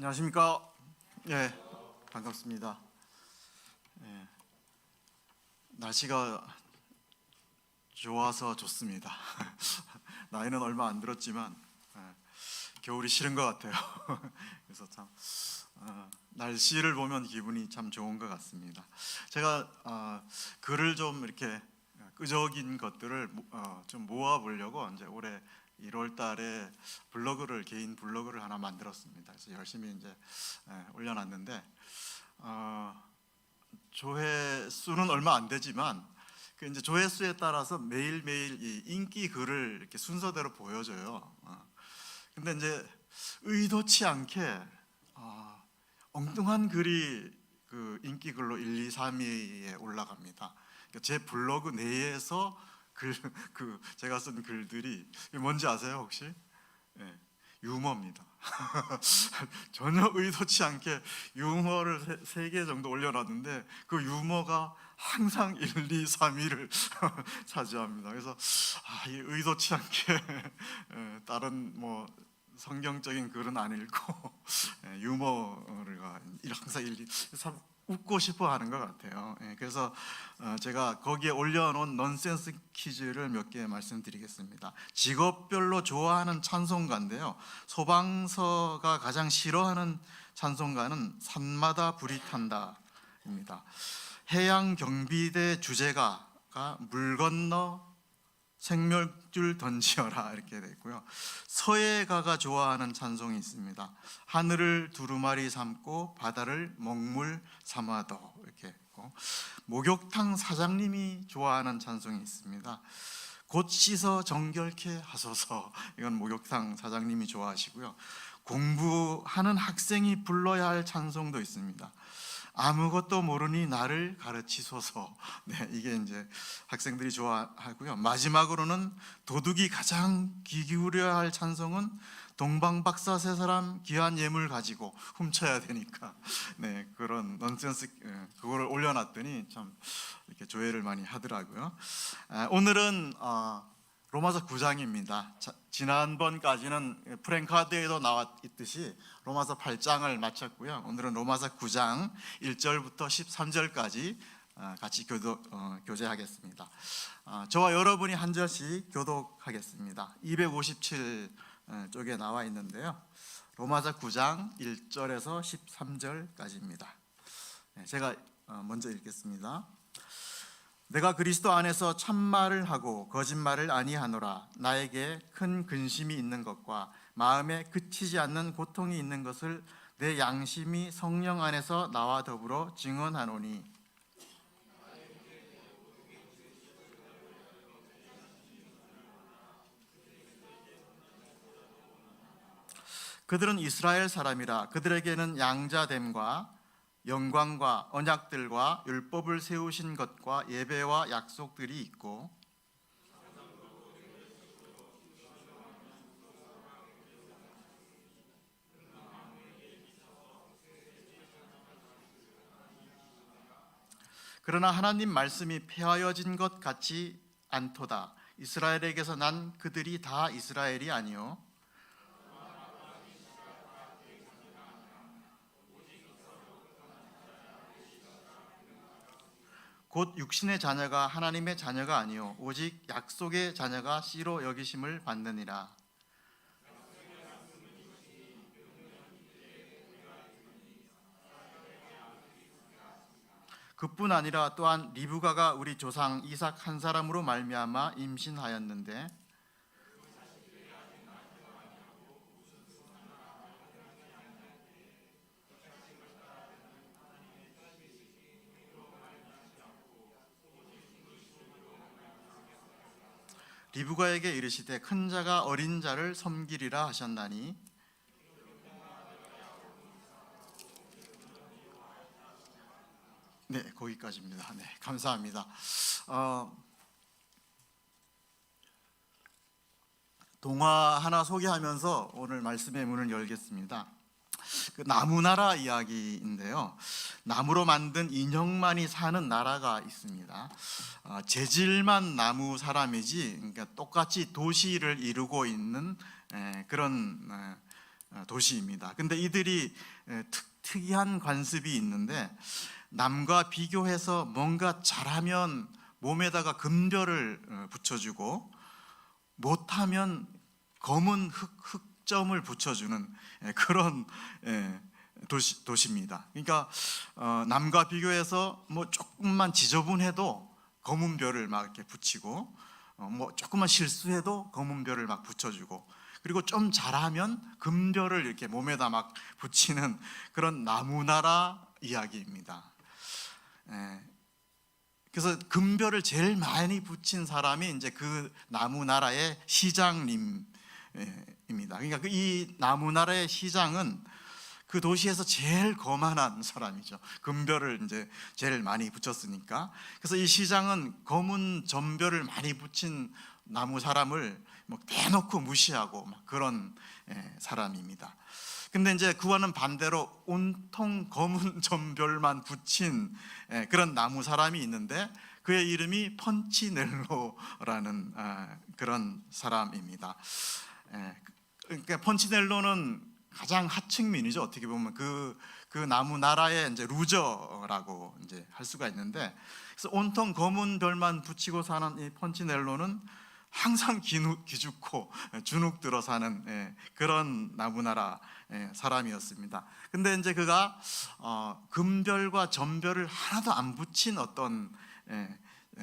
안녕하십니까? 예, 반갑습니다. 예, 날씨가 좋아서 좋습니다. 나이는 얼마 안 들었지만 겨울이 싫은 것 같아요. 그래서 참 날씨를 보면 기분이 참 좋은 것 같습니다. 제가 글을 좀 이렇게 끄적인 것들을 좀 모아 보려고 이제 올해 1월 달에 개인 블로그를 하나 만들었습니다. 그래서 열심히 이제 올려놨는데 조회수는 얼마 안 되지만 그 이제 조회수에 따라서 매일매일 이 인기 글을 이렇게 순서대로 보여줘요. 근데 이제 의도치 않게 엉뚱한 글이 그 인기 글로 1, 2, 3위에 올라갑니다. 그러니까 제 블로그 내에서 제가 쓴 글들이 뭔지 아세요 혹시? 네, 유머입니다. 전혀 의도치 않게 유머를 3개 정도 올려놨는데 그 유머가 항상 1, 2, 3위를 차지합니다. 그래서 이 의도치 않게 다른 뭐 성경적인 글은 안 읽고 유머를 항상 참 웃고 싶어 하는 것 같아요. 그래서 제가 거기에 올려놓은 넌센스 퀴즈를 몇 개 말씀드리겠습니다. 직업별로 좋아하는 찬송가인데요, 소방서가 가장 싫어하는 찬송가는 산마다 불이 탄다입니다. 해양경비대 주제가가 물 건너 생명줄 던지어라 이렇게 되어 있고요. 서예가가 좋아하는 찬송이 있습니다. 하늘을 두루마리 삼고 바다를 먹물 삼아도 이렇게 있고, 목욕탕 사장님이 좋아하는 찬송이 있습니다. 곧 씻어 정결케 하소서, 이건 목욕탕 사장님이 좋아하시고요. 공부하는 학생이 불러야 할 찬송도 있습니다. 아무것도 모르니 나를 가르치소서. 네, 이게 이제 학생들이 좋아하고요. 마지막으로는 도둑이 가장 귀 기울여야 할 찬송은 동방박사 세 사람 귀한 예물 가지고 훔쳐야 되니까, 네, 그런 넌센스 그거를 올려놨더니 참 이렇게 조회를 많이 하더라고요. 오늘은 로마서 9장입니다. 지난번까지는 프랭카드에도 나와 있듯이 로마서 8장을 마쳤고요. 오늘은 로마서 9장 1절부터 13절까지 같이 교제하겠습니다. 저와 여러분이 한 절씩 교독하겠습니다. 257 쪽에 나와 있는데요, 로마서 9장 1절에서 13절까지입니다. 제가 먼저 읽겠습니다. 내가 그리스도 안에서 참말을 하고 거짓말을 아니하노라. 나에게 큰 근심이 있는 것과 마음에 그치지 않는 고통이 있는 것을 내 양심이 성령 안에서 나와 더불어 증언하노니, 그들은 이스라엘 사람이라. 그들에게는 양자됨과 영광과 언약들과 율법을 세우신 것과 예배와 약속들이 있고, 그러나 하나님 말씀이 폐하여진 것 같지 않도다. 이스라엘에게서 난 그들이 다 이스라엘이 아니요 곧 육신의 자녀가 하나님의 자녀가 아니요 오직 약속의 자녀가 씨로 여기심을 받느니라. 그뿐 아니라 또한 리브가가 우리 조상 이삭 한 사람으로 말미암아 임신하였는데, 리브가에게 이르시되 큰 자가 어린 자를 섬기리라 하셨나니, 네, 거기까지입니다. 네, 감사합니다. 동화 하나 소개하면서 오늘 말씀의 문을 열겠습니다. 그 나무나라 이야기인데요, 나무로 만든 인형만이 사는 나라가 있습니다. 재질만 나무 사람이지, 그러니까 똑같이 도시를 이루고 있는 그런 도시입니다. 근데 이들이 특이한 관습이 있는데, 남과 비교해서 뭔가 잘하면 몸에다가 금별을 붙여주고 못하면 검은 흑점을 붙여주는 그런 도시입니다. 그러니까 남과 비교해서 뭐 조금만 지저분해도 검은 별을 막 이렇게 붙이고, 뭐 조금만 실수해도 검은 별을 막 붙여주고, 그리고 좀 잘하면 금별을 이렇게 몸에다 막 붙이는 그런 나무나라 이야기입니다. 그래서 금별을 제일 많이 붙인 사람이 이제 그 나무나라의 시장님입니다. 그러니까 이 나무나라의 시장은 그 도시에서 제일 거만한 사람이죠. 금별을 이제 제일 많이 붙였으니까. 그래서 이 시장은 검은 점별을 많이 붙인 나무 사람을 뭐 대놓고 무시하고 막 그런 사람입니다. 근데 이제 그와는 반대로 온통 검은 점별만 붙인 그런 나무 사람이 있는데, 그의 이름이 펀치넬로라는 그런 사람입니다. 그러니까 펀치넬로는 가장 하층민이죠. 어떻게 보면 그 나무 나라의 이제 루저라고 이제 할 수가 있는데, 그래서 온통 검은 별만 붙이고 사는 이 펀치넬로는 항상 기죽고 주눅 들어 사는 그런 나무나라 사람이었습니다. 근데 이제 그가 금별과 점별을 하나도 안 붙인 어떤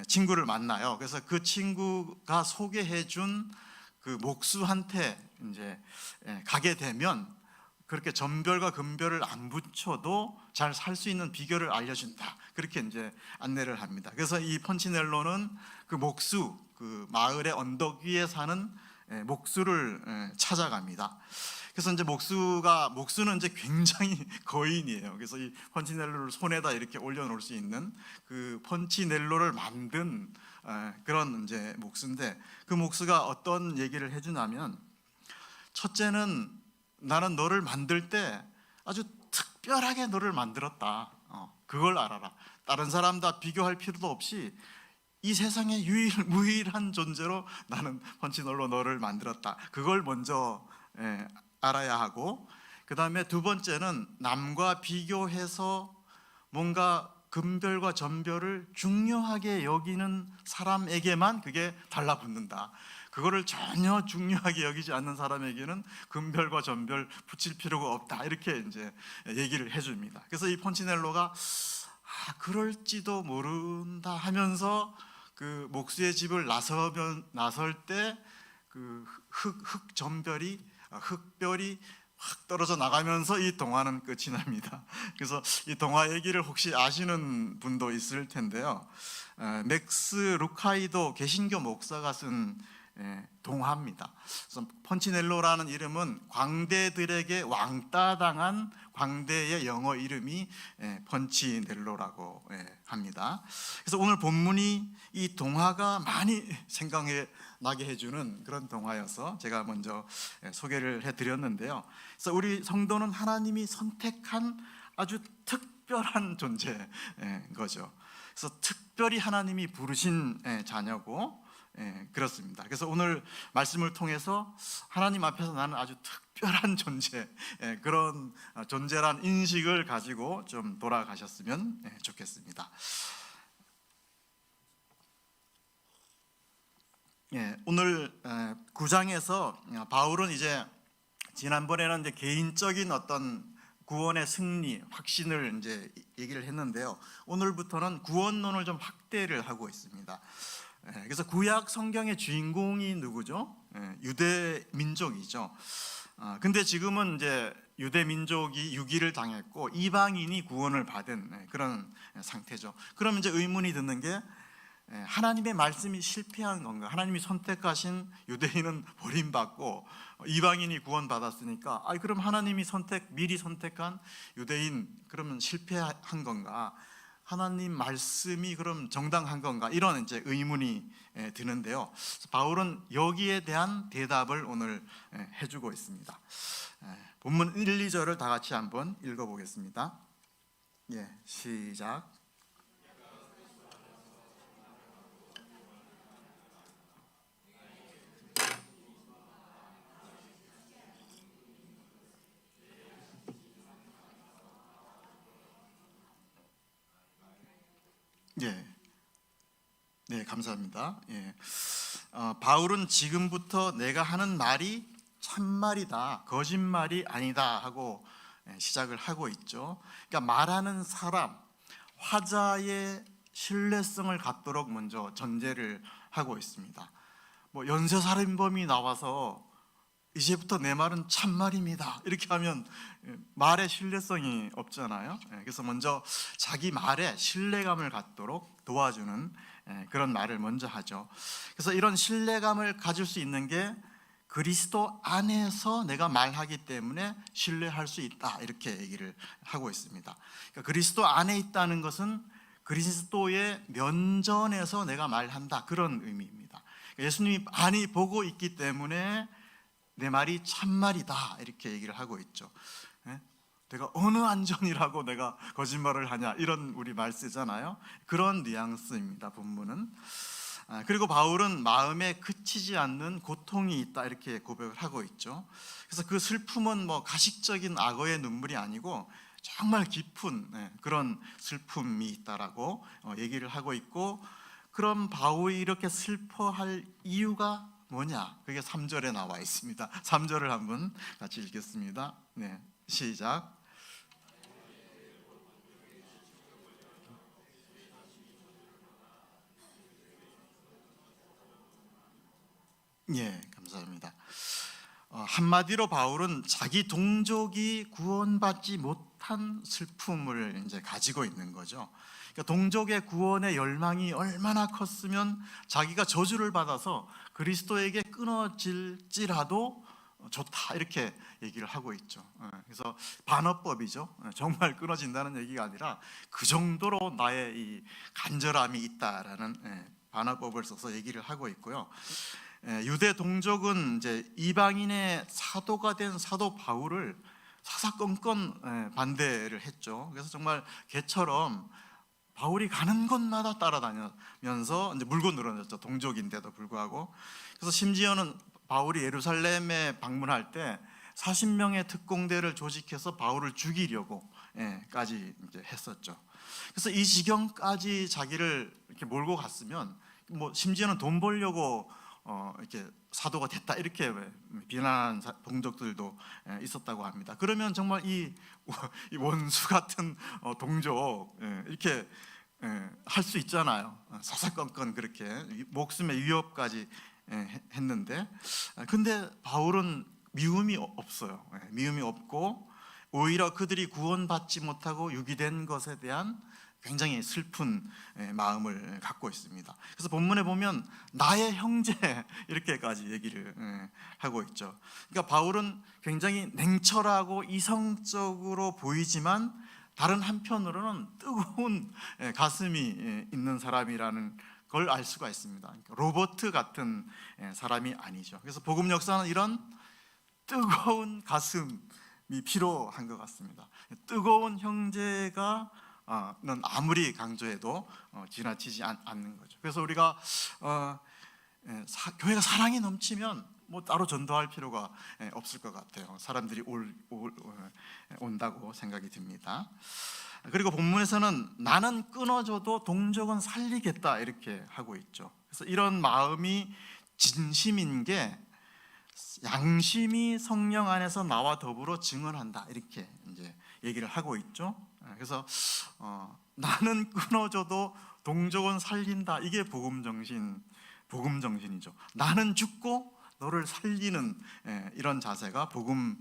친구를 만나요. 그래서 그 친구가 소개해준 그 목수한테 이제 가게 되면 그렇게 점별과 금별을 안 붙여도 잘 살 수 있는 비결을 알려준다, 그렇게 이제 안내를 합니다. 그래서 이 펀치넬로는 그 목수, 그 마을의 언덕 위에 사는 목수를 찾아갑니다. 그래서 이제 목수는 이제 굉장히 거인이에요. 그래서 이 펀치넬로를 손에다 이렇게 올려놓을 수 있는 그 펀치넬로를 만든 그런 이제 목수인데, 그 목수가 어떤 얘기를 해주냐면, 첫째는 나는 너를 만들 때 아주 특별하게 너를 만들었다. 그걸 알아라. 다른 사람과 비교할 필요도 없이 이 세상에 무일한 존재로 나는 펀치넬로 너를 만들었다. 그걸 먼저 알아야 하고, 그 다음에 두 번째는 남과 비교해서 뭔가 금별과 점별을 중요하게 여기는 사람에게만 그게 달라붙는다. 그거를 전혀 중요하게 여기지 않는 사람에게는 금별과 점별 붙일 필요가 없다, 이렇게 이제 얘기를 해줍니다. 그래서 이 펀치넬로가 그럴지도 모른다 하면서 그 목수의 집을 나설 때 그 흑별이 확 떨어져 나가면서 이 동화는 끝이 납니다. 그래서 이 동화 얘기를 혹시 아시는 분도 있을 텐데요, 맥스 루카이도 개신교 목사가 쓴 동화입니다. 그래서 펀치넬로라는 이름은 광대들에게 왕따당한 광대의 영어 이름이 펀치넬로라고 합니다. 그래서 오늘 본문이 이 동화가 많이 생각해 나게 해주는 그런 동화여서 제가 먼저 소개를 해드렸는데요. 그래서 우리 성도는 하나님이 선택한 아주 특별한 존재인 거죠. 그래서 특별히 하나님이 부르신 자녀고, 그렇습니다. 그래서 오늘 말씀을 통해서 하나님 앞에서 나는 아주 특별한 존재, 그런 존재란 인식을 가지고 좀 돌아가셨으면 좋겠습니다. 오늘 9장에서 바울은 이제 지난번에는 이제 개인적인 어떤 구원의 승리, 확신을 이제 얘기를 했는데요, 오늘부터는 구원론을 좀 확대를 하고 있습니다. 그래서 구약 성경의 주인공이 누구죠? 유대 민족이죠. 근데 지금은 이제 유대 민족이 유기를 당했고 이방인이 구원을 받은 그런 상태죠. 그러면 이제 의문이 드는 게, 하나님의 말씀이 실패한 건가? 하나님이 선택하신 유대인은 버림받고 이방인이 구원받았으니까, 그럼 하나님이 미리 선택한 유대인 그러면 실패한 건가? 하나님 말씀이 그럼 정당한 건가? 이런 이제 의문이 드는데요, 바울은 여기에 대한 대답을 오늘 해주고 있습니다. 본문 1, 2절을 다 같이 한번 읽어보겠습니다. 시작. 예, 네, 감사합니다. 예, 바울은 지금부터 내가 하는 말이 참말이다, 거짓말이 아니다 하고 시작을 하고 있죠. 그러니까 말하는 사람, 화자의 신뢰성을 갖도록 먼저 전제를 하고 있습니다. 뭐 연쇄살인범이 나와서 이제부터 내 말은 참말입니다 이렇게 하면 말의 신뢰성이 없잖아요. 그래서 먼저 자기 말에 신뢰감을 갖도록 도와주는 그런 말을 먼저 하죠. 그래서 이런 신뢰감을 가질 수 있는 게 그리스도 안에서 내가 말하기 때문에 신뢰할 수 있다 이렇게 얘기를 하고 있습니다. 그러니까 그리스도 안에 있다는 것은 그리스도의 면전에서 내가 말한다 그런 의미입니다. 예수님이 많이 보고 있기 때문에 내 말이 참말이다 이렇게 얘기를 하고 있죠. 내가 어느 안전이라고 내가 거짓말을 하냐 이런 우리 말 쓰잖아요. 그런 뉘앙스입니다, 본문은. 그리고 바울은 마음에 그치지 않는 고통이 있다 이렇게 고백을 하고 있죠. 그래서 그 슬픔은 뭐 가식적인 악어의 눈물이 아니고 정말 깊은 그런 슬픔이 있다라고 얘기를 하고 있고, 그럼 바울이 이렇게 슬퍼할 이유가 뭐냐? 그게 3절에 나와 있습니다. 3절을 한번 같이 읽겠습니다. 네, 시작. 예, 감사합니다. 한마디로 바울은 자기 동족이 구원받지 못한 슬픔을 이제 가지고 있는 거죠. 그러니까 동족의 구원의 열망이 얼마나 컸으면 자기가 저주를 받아서 그리스도에게 끊어질지라도 좋다 이렇게 얘기를 하고 있죠. 그래서 반어법이죠. 정말 끊어진다는 얘기가 아니라 그 정도로 나의 이 간절함이 있다라는 반어법을 써서 얘기를 하고 있고요. 유대 동족은 이제 이방인의 사도가 된 사도 바울을 사사건건 반대를 했죠. 그래서 정말 개처럼 바울이 가는 곳마다 따라다니면서 이제 물고 늘어졌죠. 동족인데도 불구하고. 그래서 심지어는 바울이 예루살렘에 방문할 때 40명의 특공대를 조직해서 바울을 죽이려고까지 이제 했었죠. 그래서 이 지경까지 자기를 이렇게 몰고 갔으면 뭐 심지어는 돈 벌려고 이렇게 사도가 됐다 이렇게 비난하는 동족들도 있었다고 합니다. 그러면 정말 이 원수 같은 동족 이렇게 할 수 있잖아요. 사사건건 그렇게 목숨의 위협까지 했는데, 근데 바울은 미움이 없어요. 미움이 없고 오히려 그들이 구원받지 못하고 유기된 것에 대한 굉장히 슬픈 마음을 갖고 있습니다. 그래서 본문에 보면 나의 형제 이렇게까지 얘기를 하고 있죠. 그러니까 바울은 굉장히 냉철하고 이성적으로 보이지만 다른 한편으로는 뜨거운 가슴이 있는 사람이라는 걸 알 수가 있습니다. 그러니까 로버트 같은 사람이 아니죠. 그래서 복음 역사는 이런 뜨거운 가슴이 필요한 것 같습니다. 뜨거운 형제가 는 아무리 강조해도 지나치지 않는 거죠. 그래서 우리가 교회가 사랑이 넘치면 뭐 따로 전도할 필요가 없을 것 같아요. 사람들이 온다고 생각이 듭니다. 그리고 본문에서는 나는 끊어져도 동족은 살리겠다 이렇게 하고 있죠. 그래서 이런 마음이 진심인 게 양심이 성령 안에서 나와 더불어 증언한다 이렇게 이제 얘기를 하고 있죠. 그래서 나는 끊어져도 동족은 살린다 이게 복음 정신이죠. 나는 죽고 너를 살리는 이런 자세가 복음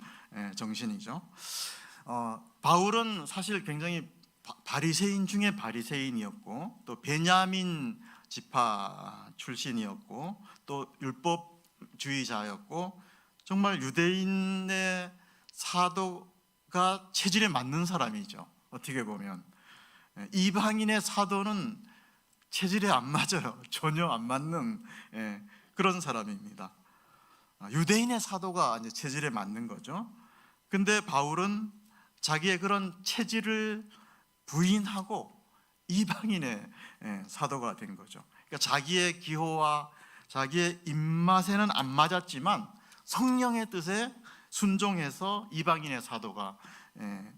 정신이죠. 바울은 사실 굉장히 바리새인 중에 바리새인이었고 또 베냐민 지파 출신이었고 또 율법주의자였고 정말 유대인의 사도가 체질에 맞는 사람이죠. 어떻게 보면 이방인의 사도는 체질에 안 맞아요. 전혀 안 맞는 그런 사람입니다. 유대인의 사도가 이제 체질에 맞는 거죠. 근데 바울은 자기의 그런 체질을 부인하고 이방인의 사도가 된 거죠. 그러니까 자기의 기호와 자기의 입맛에는 안 맞았지만 성령의 뜻에 순종해서 이방인의 사도가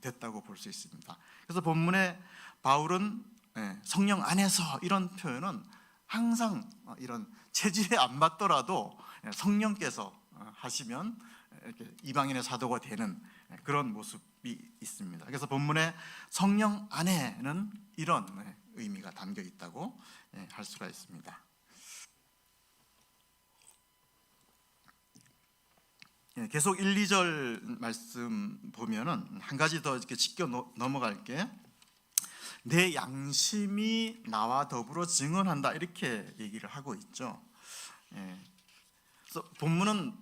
됐다고 볼 수 있습니다. 그래서 본문에 바울은 성령 안에서 이런 표현은 항상 이런 체질에 안 맞더라도 성령께서 하시면 이렇게 이방인의 사도가 되는 그런 모습이 있습니다. 그래서 본문에 성령 안에는 이런 의미가 담겨 있다고 할 수가 있습니다. 계속 1, 2절 말씀 보면은 한 가지 더 이렇게 짚고 넘어갈게. 내 양심이 나와 더불어 증언한다 이렇게 얘기를 하고 있죠. 그래서 본문은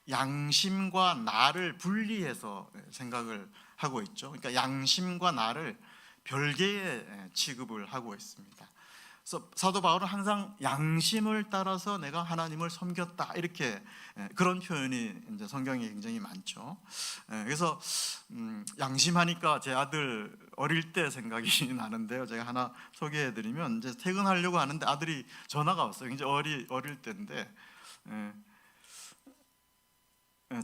양심과 나를 분리해서 생각을 하고 있죠. 그러니까 양심과 나를 별개의 취급을 하고 있습니다. 그래서 사도 바울은 항상 양심을 따라서 내가 하나님을 섬겼다 이렇게 그런 표현이 이제 성경에 굉장히 많죠. 그래서 양심하니까 제 아들 어릴 때 생각이 나는데요. 제가 하나 소개해드리면 이제 퇴근하려고 하는데 아들이 전화가 왔어요. 굉장히 어릴 때인데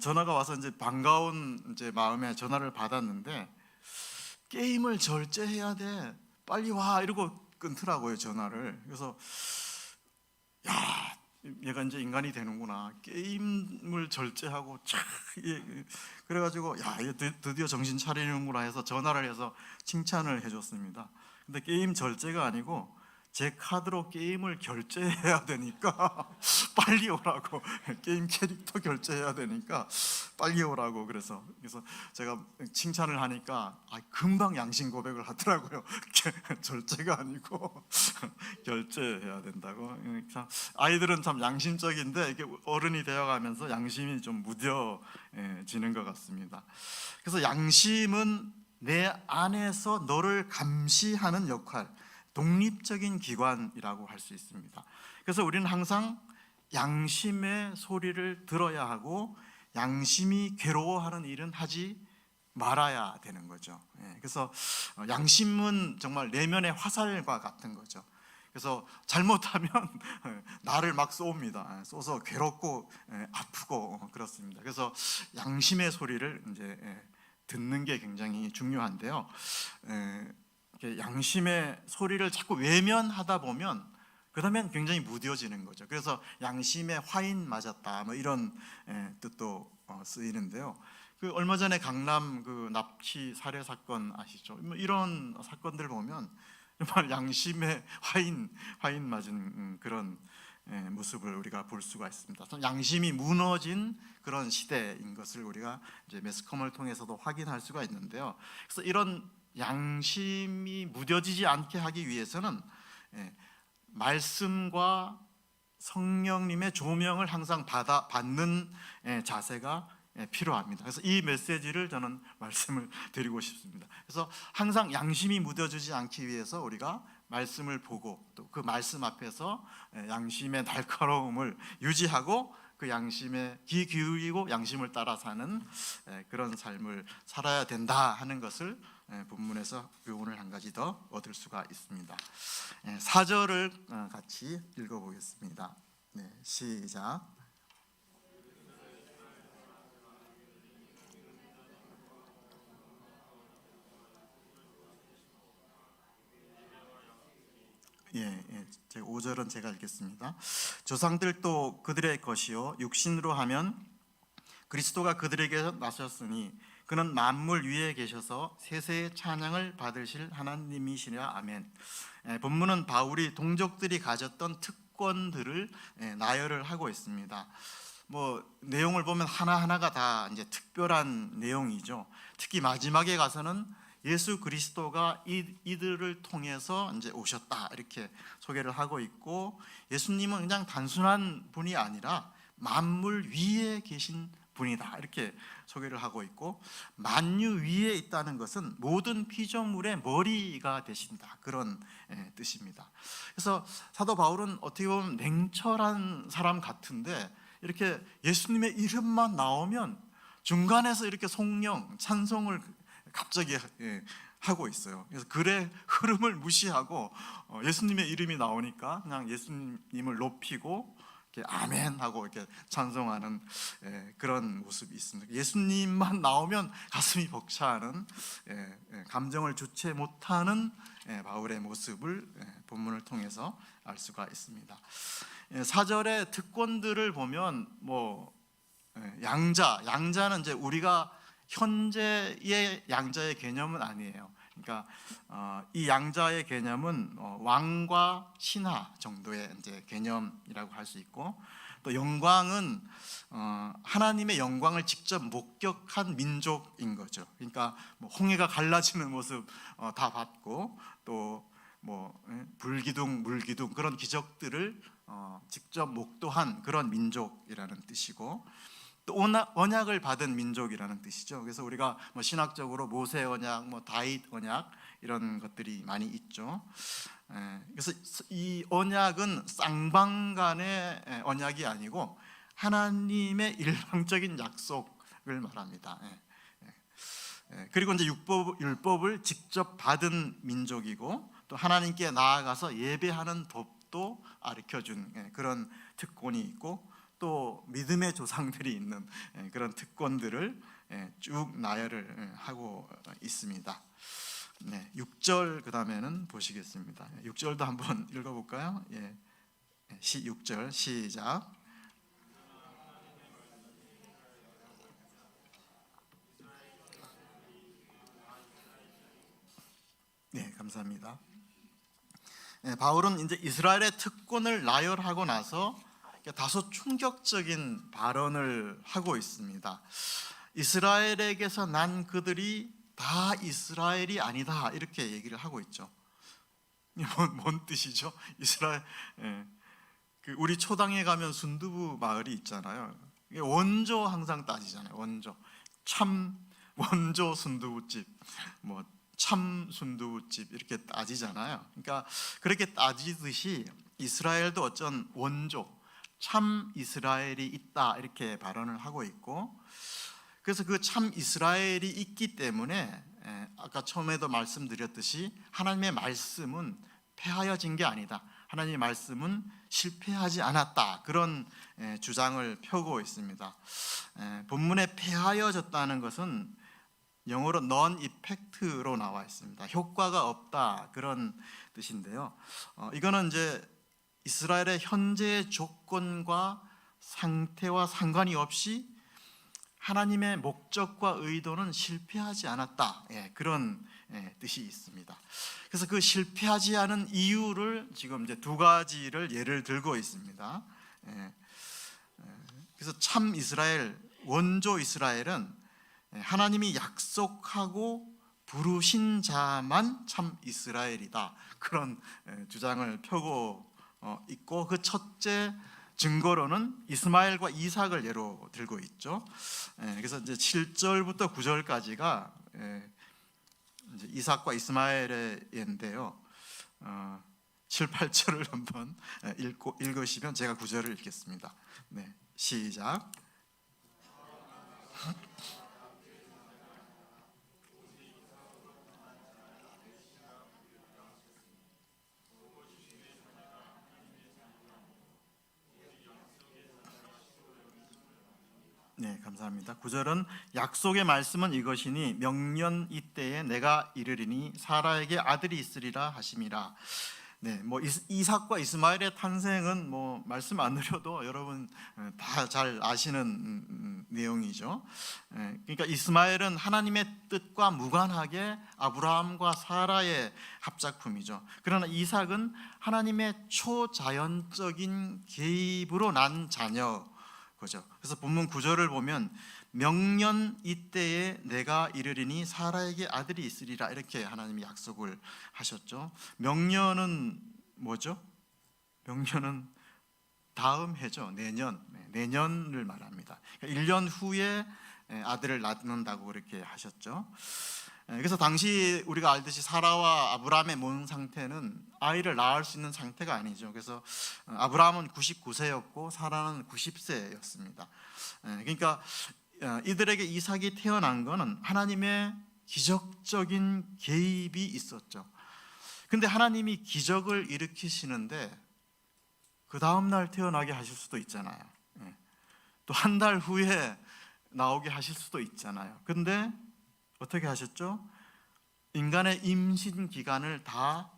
전화가 와서 이제 반가운 이제 마음에 전화를 받았는데 게임을 절제해야 돼. 빨리 와 이러고 끊더라고요 전화를. 그래서 야 얘가 이제 인간이 되는구나. 게임을 절제하고 그래가지고 야 얘 드디어 정신 차리는구나 해서 전화를 해서 칭찬을 해줬습니다. 근데 게임 절제가 아니고 제 카드로 게임을 결제해야 되니까 빨리 오라고, 게임 캐릭터 결제해야 되니까 빨리 오라고. 그래서 제가 칭찬을 하니까 금방 양심 고백을 하더라고요. 절제가 아니고 결제해야 된다고. 아이들은 참 양심적인데 이게 어른이 되어가면서 양심이 좀 무뎌지는 것 같습니다. 그래서 양심은 내 안에서 너를 감시하는 역할, 독립적인 기관이라고 할 수 있습니다. 그래서 우리는 항상 양심의 소리를 들어야 하고 양심이 괴로워하는 일은 하지 말아야 되는 거죠. 그래서 양심은 정말 내면의 화살과 같은 거죠. 그래서 잘못하면 나를 막 쏘옵니다. 쏘서 괴롭고 아프고 그렇습니다. 그래서 양심의 소리를 이제 듣는 게 굉장히 중요한데요. 양심의 소리를 자꾸 외면하다 보면 그러면 굉장히 무뎌지는 거죠. 그래서 양심에 화인 맞았다 뭐 이런 뜻도 쓰이는데요. 그 얼마 전에 강남 그 납치 살해 사건 아시죠? 뭐 이런 사건들 보면 정말 양심에 화인 맞은 그런 모습을 우리가 볼 수가 있습니다. 양심이 무너진 그런 시대인 것을 우리가 이제 매스컴을 통해서도 확인할 수가 있는데요. 그래서 이런 양심이 무뎌지지 않게 하기 위해서는 말씀과 성령님의 조명을 항상 받는 자세가 필요합니다. 그래서 이 메시지를 저는 말씀을 드리고 싶습니다. 그래서 항상 양심이 무뎌지지 않기 위해서 우리가 말씀을 보고 또 그 말씀 앞에서 양심의 날카로움을 유지하고 그 양심에 귀 기울이고 양심을 따라 사는 그런 삶을 살아야 된다 하는 것을 본문에서 교훈을 한 가지 더 얻을 수가 있습니다. 4절을 같이 읽어보겠습니다. 시작. 제 5절은 제가 읽겠습니다. 조상들도 그들의 것이요 육신으로 하면 그리스도가 그들에게서 나셨으니 그는 만물 위에 계셔서 세세의 찬양을 받으실 하나님이시라. 아멘. 본문은 바울이 동족들이 가졌던 특권들을 나열을 하고 있습니다. 뭐 내용을 보면 하나하나가 다 이제 특별한 내용이죠. 특히 마지막에 가서는 예수 그리스도가 이들을 통해서 이제 오셨다 이렇게 소개를 하고 있고, 예수님은 그냥 단순한 분이 아니라 만물 위에 계신 분이다 이렇게 소개를 하고 있고, 만유 위에 있다는 것은 모든 피조물의 머리가 되신다 그런 뜻입니다. 그래서 사도 바울은 어떻게 보면 냉철한 사람 같은데 이렇게 예수님의 이름만 나오면 중간에서 이렇게 성령 찬송을 갑자기 하고 있어요. 그래서 글의 흐름을 무시하고 예수님의 이름이 나오니까 그냥 예수님을 높이고 이렇게 아멘 하고 이렇게 찬송하는 그런 모습이 있습니다. 예수님만 나오면 가슴이 벅차는, 감정을 주체 못하는 바울의 모습을 본문을 통해서 알 수가 있습니다. 4절의 특권들을 보면 양자는 이제 우리가 현재의 양자의 개념은 아니에요. 그러니까 이 양자의 개념은 왕과 신하 정도의 이제 개념이라고 할 수 있고, 또 영광은 하나님의 영광을 직접 목격한 민족인 거죠. 그러니까 홍해가 갈라지는 모습 다 봤고, 또 불기둥, 물기둥 그런 기적들을 직접 목도한 그런 민족이라는 뜻이고, 또 언약을 받은 민족이라는 뜻이죠. 그래서 우리가 신학적으로 모세 언약, 다윗 언약 이런 것들이 많이 있죠. 그래서 이 언약은 쌍방간의 언약이 아니고 하나님의 일방적인 약속을 말합니다. 그리고 이제 율법을 직접 받은 민족이고, 또 하나님께 나아가서 예배하는 법도 가르쳐준 그런 특권이 있고, 또 믿음의 조상들이 있는 그런 특권들을 쭉 나열을 하고 있습니다. 6절 그 다음에는 보시겠습니다. 6절도 한번 읽어볼까요? 6절 시작. 네, 감사합니다. 바울은 이제 이스라엘의 특권을 나열하고 나서 다소 충격적인 발언을 하고 있습니다. 이스라엘에게서 난 그들이 다 이스라엘이 아니다, 이렇게 얘기를 하고 있죠. 뭔 뜻이죠? 이스라엘, 우리 초당에 가면 순두부 마을이 있잖아요. 원조 항상 따지잖아요. 참 원조 순두부집, 참 순두부집 이렇게 따지잖아요. 그러니까 그렇게 따지듯이 이스라엘도 어쩐 원조, 참 이스라엘이 있다, 이렇게 발언을 하고 있고, 그래서 그 참 이스라엘이 있기 때문에 아까 처음에도 말씀드렸듯이 하나님의 말씀은 패하여진 게 아니다, 하나님의 말씀은 실패하지 않았다, 그런 주장을 펴고 있습니다. 본문에 패하여졌다는 것은 영어로 non-effect로 나와 있습니다. 효과가 없다, 그런 뜻인데요. 이거는 이제 이스라엘의 현재의 조건과 상태와 상관이 없이 하나님의 목적과 의도는 실패하지 않았다, 그런 뜻이 있습니다. 그래서 그 실패하지 않은 이유를 지금 이제 두 가지를 예를 들고 있습니다. 그래서 참 이스라엘, 원조 이스라엘은 하나님이 약속하고 부르신 자만 참 이스라엘이다, 그런 주장을 펴고 있고, 그 첫째 증거로는 이스마엘과 이삭을 예로 들고 있죠. 그래서 이제 7절부터 9절까지가 이제 이삭과 이스마엘의 예인데요. 7, 8절을 한번 읽으시면 제가 9절을 읽겠습니다. 시작. 네, 감사합니다. 9절은 약속의 말씀은 이것이니 명년 이때에 내가 이르리니 사라에게 아들이 있으리라 하심이라. 이삭과 이스마엘의 탄생은 말씀 안 드려도 여러분 다 잘 아시는 내용이죠. 그러니까 이스마엘은 하나님의 뜻과 무관하게 아브라함과 사라의 합작품이죠. 그러나 이삭은 하나님의 초자연적인 개입으로 난 자녀 거죠. 그래서 본문 9절을 보면 명년 이때에 내가 이르리니 사라에게 아들이 있으리라, 이렇게 하나님이 약속을 하셨죠. 명년은 뭐죠? 명년은 다음 해죠. 내년을 말합니다. 1년 후에 아들을 낳는다고 그렇게 하셨죠. 그래서 당시 우리가 알듯이 사라와 아브라함의 몸 상태는 아이를 낳을 수 있는 상태가 아니죠. 그래서 아브라함은 99세였고 사라는 90세였습니다. 그러니까 이들에게 이삭이 태어난 것은 하나님의 기적적인 개입이 있었죠. 근데 하나님이 기적을 일으키시는데 그 다음 날 태어나게 하실 수도 있잖아요. 또 한 달 후에 나오게 하실 수도 있잖아요. 근데 어떻게 하셨죠? 인간의 임신 기간을 다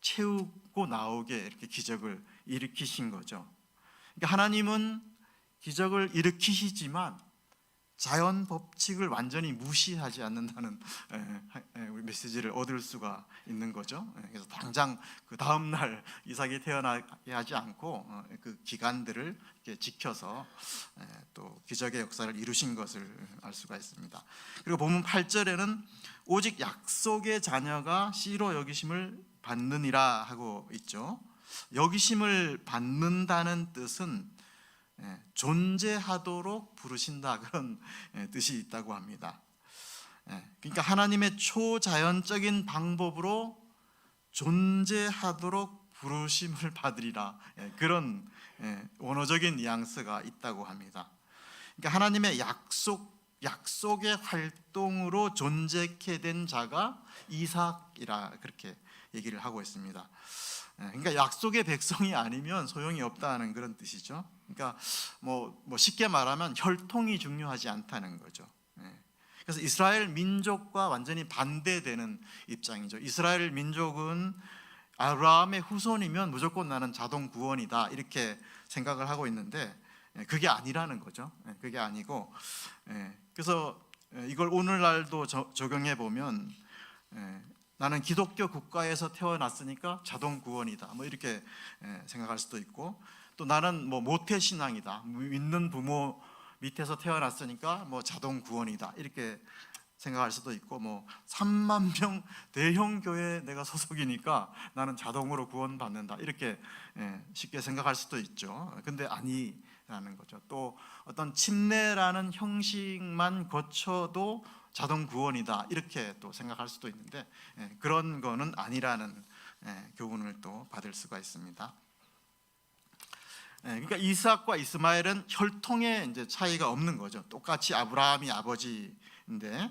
채우고 나오게 이렇게 기적을 일으키신 거죠. 그러니까 하나님은 기적을 일으키시지만 자연 법칙을 완전히 무시하지 않는다는 우리 메시지를 얻을 수가 있는 거죠. 그래서 당장 그 다음 날 이삭이 태어나게 하지 않고 그 기간들을 이렇게 지켜서 또 기적의 역사를 이루신 것을 알 수가 있습니다. 그리고 본문 8절에는 오직 약속의 자녀가 씨로 여기심을 받느니라 하고 있죠. 여기심을 받는다는 뜻은 존재하도록 부르신다, 그런 뜻이 있다고 합니다. 그러니까 하나님의 초자연적인 방법으로 존재하도록 부르심을 받으리라, 그런 원어적인 뉘앙스가 있다고 합니다. 그러니까 하나님의 약속의 활동으로 존재케 된 자가 이삭이라 그렇게 얘기를 하고 있습니다. 그러니까 약속의 백성이 아니면 소용이 없다는 그런 뜻이죠. 그러니까 뭐 쉽게 말하면 혈통이 중요하지 않다는 거죠. 그래서 이스라엘 민족과 완전히 반대되는 입장이죠. 이스라엘 민족은 아브라함의 후손이면 무조건 나는 자동 구원이다, 이렇게 생각을 하고 있는데 그게 아니라는 거죠. 그게 아니고, 그래서 이걸 오늘날도 적용해 보면 나는 기독교 국가에서 태어났으니까 자동 구원이다, 뭐 이렇게 생각할 수도 있고, 또 나는 뭐 모태 신앙이다, 믿는 부모 밑에서 태어났으니까 뭐 자동 구원이다, 이렇게 생각할 수도 있고, 뭐 3만 명 대형 교회에 내가 소속이니까 나는 자동으로 구원받는다, 이렇게 쉽게 생각할 수도 있죠. 근데 아니라는 거죠. 또 어떤 침례라는 형식만 거쳐도 자동 구원이다, 이렇게 또 생각할 수도 있는데 그런 거는 아니라는 교훈을 또 받을 수가 있습니다. 그러니까 이삭과 이스마엘은 혈통의 이제 차이가 없는 거죠. 똑같이 아브라함이 아버지인데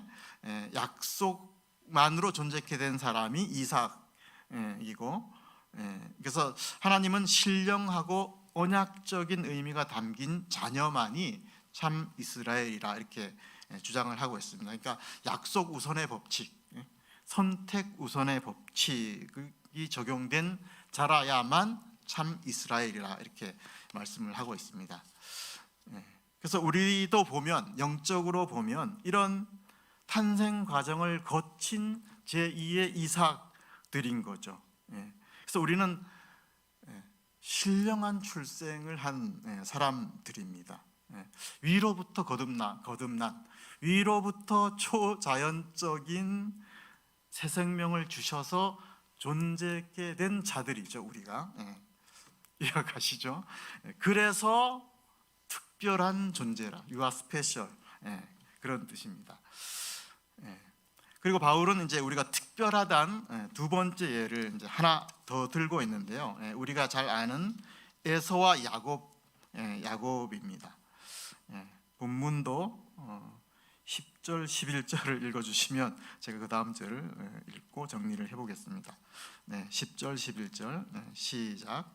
약속만으로 존재케 된 사람이 이삭이고, 그래서 하나님은 신령하고 언약적인 의미가 담긴 자녀만이 참 이스라엘이라 이렇게 주장을 하고 있습니다. 그러니까 약속 우선의 법칙, 선택 우선의 법칙이 적용된 자라야만 참 이스라엘이라 이렇게 말씀을 하고 있습니다. 그래서 우리도 보면, 영적으로 보면 이런 탄생 과정을 거친 제2의 이삭들인 거죠. 그래서 우리는 신령한 출생을 한 사람들입니다. 위로부터 거듭난 위로부터 초자연적인 새 생명을 주셔서 존재하게 된 자들이죠, 우리가. 이해가시죠? 그래서 특별한 존재라, You are special, 그런 뜻입니다. 그리고 바울은 이제 우리가 특별하단 두 번째 예를 이제 하나 더 들고 있는데요. 우리가 잘 아는 에서와 야곱입니다. 본문도 10절, 11절을 읽어주시면 제가 그 다음 절을 읽고 정리를 해보겠습니다. 10절, 11절 시작.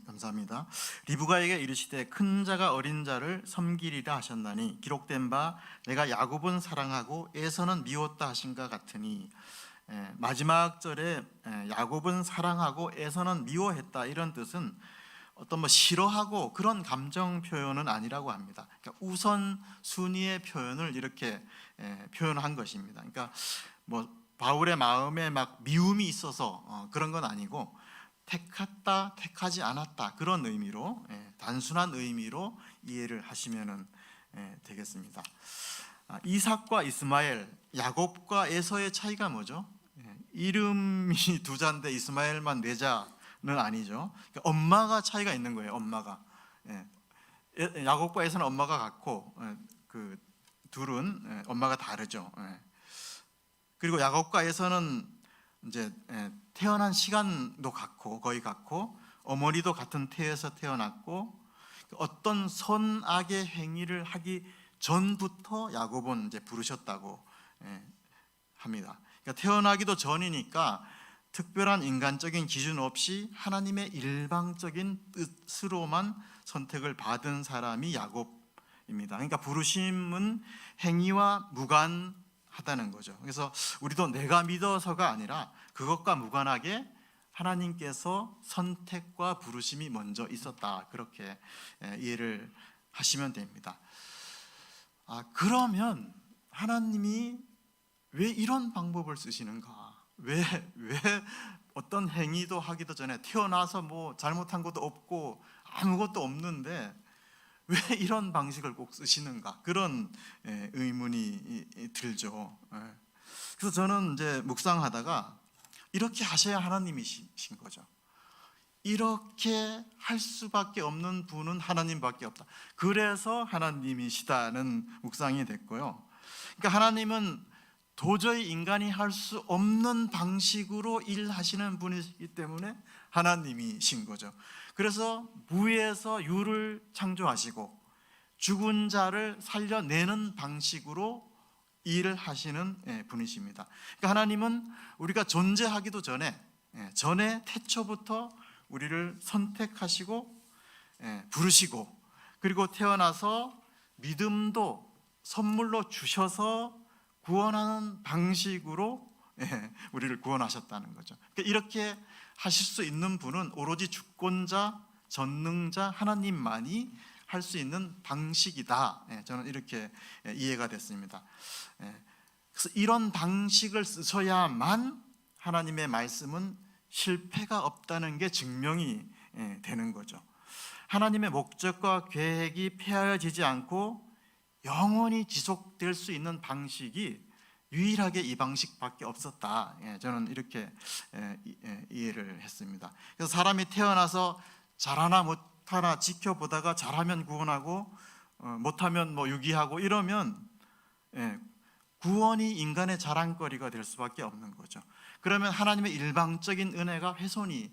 감사합니다. 리브가에게 이르시되 큰 자가 어린 자를 섬기리라 하셨나니 기록된 바 내가 야곱은 사랑하고 에서는 미웠다 하신가 같으니, 마지막 절에 야곱은 사랑하고 에서는 미워했다, 이런 뜻은 어떤 뭐 싫어하고 그런 감정 표현은 아니라고 합니다. 그러니까 우선 순위의 표현을 이렇게 표현한 것입니다. 그러니까 뭐 바울의 마음에 막 미움이 있어서 그런 건 아니고 택했다, 택하지 않았다, 그런 의미로, 단순한 의미로 이해를 하시면 되겠습니다. 이삭과 이스마엘, 야곱과 에서의 차이가 뭐죠? 이름이 두 자인데 이스마엘만 네 자는 아니죠. 그러니까 엄마가 차이가 있는 거예요. 엄마가. 야곱과 에서는 엄마가 같고 그 둘은 엄마가 다르죠. 그리고 야곱과 에서는 이제 태어난 시간도 같고 거의 같고 어머니도 같은 태에서 태어났고 어떤 선악의 행위를 하기 전부터 야곱은 이제 부르셨다고 합니다. 그러니까 태어나기도 전이니까 특별한 인간적인 기준 없이 하나님의 일방적인 뜻으로만 선택을 받은 사람이 야곱입니다. 그러니까 부르심은 행위와 무관하다는 거죠. 그래서 우리도 내가 믿어서가 아니라 그것과 무관하게 하나님께서 선택과 부르심이 먼저 있었다, 그렇게 이해를 하시면 됩니다. 그러면 하나님이 왜 이런 방법을 쓰시는가? 왜 어떤 행위도 하기도 전에 태어나서 뭐 잘못한 것도 없고 아무것도 없는데 왜 이런 방식을 꼭 쓰시는가? 그런 의문이 들죠. 그래서 저는 이제 묵상하다가 이렇게 하셔야 하나님이신 거죠. 이렇게 할 수밖에 없는 분은 하나님밖에 없다. 그래서 하나님이시다는 묵상이 됐고요. 그러니까 하나님은 도저히 인간이 할 수 없는 방식으로 일하시는 분이기 때문에 하나님이신 거죠. 그래서 무에서 유를 창조하시고 죽은 자를 살려내는 방식으로 일을 하시는 분이십니다. 그러니까 하나님은 우리가 존재하기도 전에 태초부터 우리를 선택하시고 부르시고 그리고 태어나서 믿음도 선물로 주셔서 구원하는 방식으로 우리를 구원하셨다는 거죠. 그러니까 이렇게 하실 수 있는 분은 오로지 주권자, 전능자 하나님만이 할 수 있는 방식이다. 저는 이렇게 이해가 됐습니다. 그래서 이런 방식을 쓰셔야만 하나님의 말씀은 실패가 없다는 게 증명이 되는 거죠. 하나님의 목적과 계획이 폐하여지지 않고 영원히 지속될 수 있는 방식이 유일하게 이 방식밖에 없었다. 저는 이렇게 이해를 했습니다. 그래서 사람이 태어나서 잘하나 못하나 지켜보다가 잘하면 구원하고 못하면 뭐 유기하고 이러면 구원이 인간의 자랑거리가 될 수밖에 없는 거죠. 그러면 하나님의 일방적인 은혜가 훼손이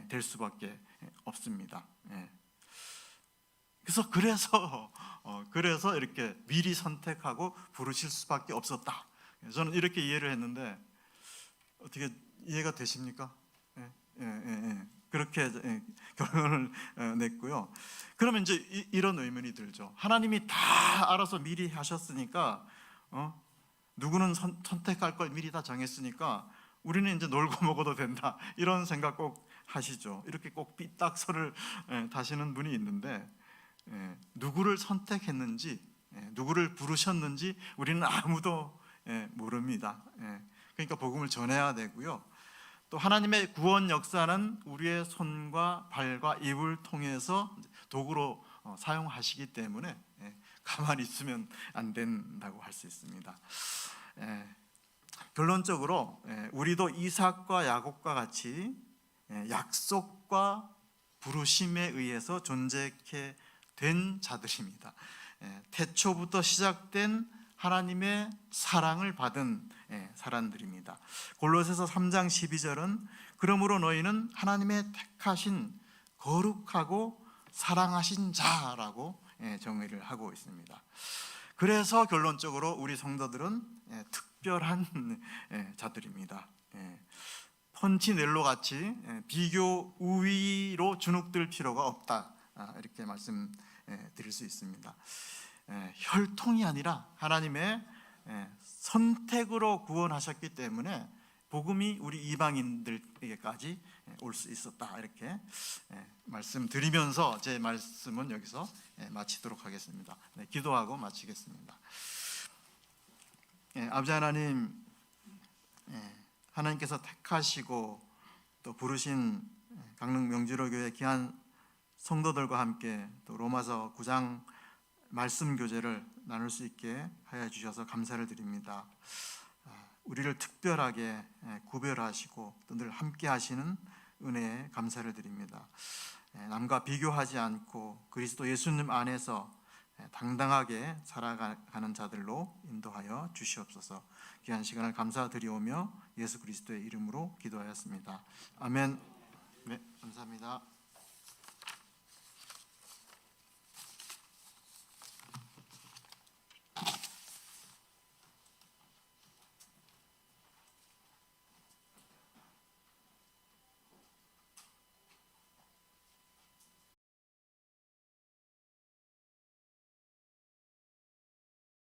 될 수밖에 없습니다. 그래서 이렇게 미리 선택하고 부르실 수밖에 없었다. 저는 이렇게 이해를 했는데 어떻게 이해가 되십니까? 그렇게 결론을 냈고요. 그러면 이제 이런 의문이 들죠. 하나님이 다 알아서 미리 하셨으니까 누구는 선택할 걸 미리 다 정했으니까 우리는 이제 놀고 먹어도 된다, 이런 생각 꼭 하시죠. 이렇게 꼭 삐딱서를 다시는 분이 있는데 누구를 선택했는지 누구를 부르셨는지 우리는 아무도 모릅니다. 그러니까 복음을 전해야 되고요. 또 하나님의 구원 역사는 우리의 손과 발과 입을 통해서 도구로 사용하시기 때문에 가만히 있으면 안 된다고 할 수 있습니다. 결론적으로 우리도 이삭과 야곱과 같이 약속과 부르심에 의해서 존재케 된 자들입니다. 태초부터 시작된 하나님의 사랑을 받은 사람들입니다. 골로새서 3장 12절은 그러므로 너희는 하나님의 택하신 거룩하고 사랑하신 자라고 정의를 하고 있습니다. 그래서 결론적으로 우리 성도들은 특별한 자들입니다. 펀치넬로 같이 비교 우위로 주눅들 필요가 없다, 이렇게 말씀드릴 수 있습니다. 혈통이 아니라 하나님의 선택으로 구원하셨기 때문에 복음이 우리 이방인들에게까지 올 수 있었다, 이렇게 말씀드리면서 제 말씀은 여기서 마치도록 하겠습니다. 기도하고 마치겠습니다. 아버지 하나님, 하나님께서 택하시고 또 부르신 강릉 명지로교회 귀한 성도들과 함께 또 로마서 9장 말씀 교제를 나눌 수 있게 하여 주셔서 감사를 드립니다. 우리를 특별하게 구별하시고 또 늘 함께 하시는 은혜에 감사를 드립니다. 남과 비교하지 않고 그리스도 예수님 안에서 당당하게 살아가는 자들로 인도하여 주시옵소서. 귀한 시간을 감사드리오며 예수 그리스도의 이름으로 기도하였습니다. 아멘. 네, 감사합니다.